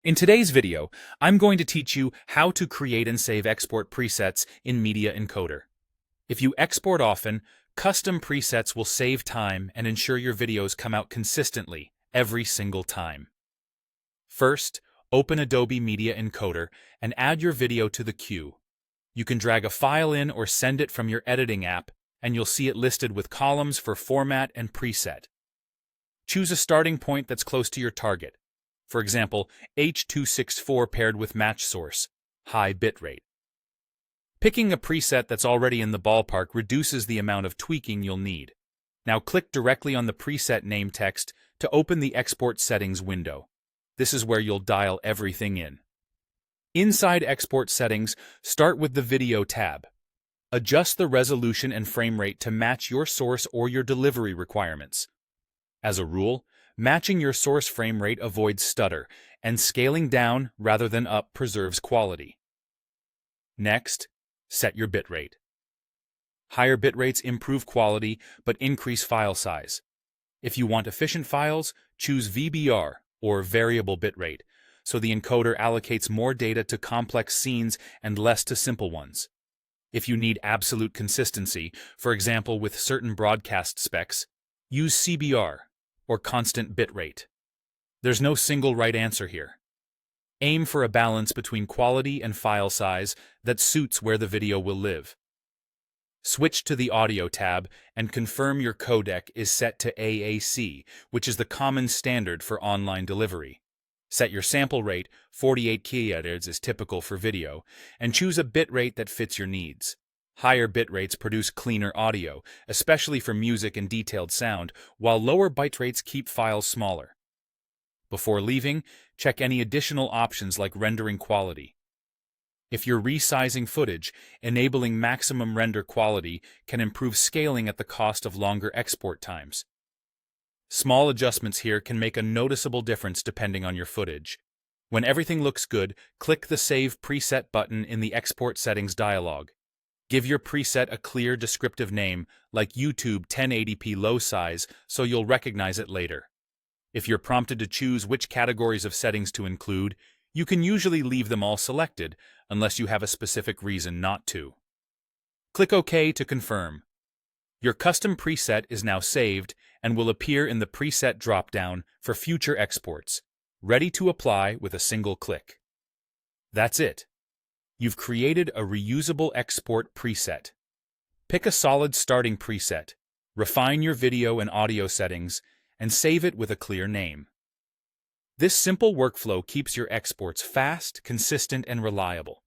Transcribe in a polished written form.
In today's video, I'm going to teach you how to create and save export presets in Media Encoder. If you export often, custom presets will save time and ensure your videos come out consistently every single time. First, open Adobe Media Encoder and add your video to the queue. You can drag a file in or send it from your editing app, and you'll see it listed with columns for format and preset. Choose a starting point that's close to your target. For example, H.264 paired with match source, high bitrate. Picking a preset that's already in the ballpark reduces the amount of tweaking you'll need. Now click directly on the preset name text to open the Export Settings window. This is where you'll dial everything in. Inside Export Settings, start with the Video tab. Adjust the resolution and frame rate to match your source or your delivery requirements. As a rule, matching your source frame rate avoids stutter, and scaling down rather than up preserves quality. Next, set your bitrate. Higher bitrates improve quality but increase file size. If you want efficient files, choose VBR, or variable bitrate, so the encoder allocates more data to complex scenes and less to simple ones. If you need absolute consistency, for example with certain broadcast specs, use CBR, or constant bitrate. There's no single right answer here. Aim for a balance between quality and file size that suits where the video will live. Switch to the Audio tab and confirm your codec is set to AAC, which is the common standard for online delivery. Set your sample rate, 48 kHz is typical for video, and choose a bitrate that fits your needs. Higher bitrates produce cleaner audio, especially for music and detailed sound, while lower bitrates keep files smaller. Before leaving, check any additional options like rendering quality. If you're resizing footage, enabling maximum render quality can improve scaling at the cost of longer export times. Small adjustments here can make a noticeable difference depending on your footage. When everything looks good, click the Save Preset button in the Export Settings dialog. Give your preset a clear descriptive name, like YouTube 1080p low size, so you'll recognize it later. If you're prompted to choose which categories of settings to include, you can usually leave them all selected, unless you have a specific reason not to. Click OK to confirm. Your custom preset is now saved and will appear in the preset dropdown for future exports, ready to apply with a single click. That's it. You've created a reusable export preset. Pick a solid starting preset, refine your video and audio settings, and save it with a clear name. This simple workflow keeps your exports fast, consistent, and reliable.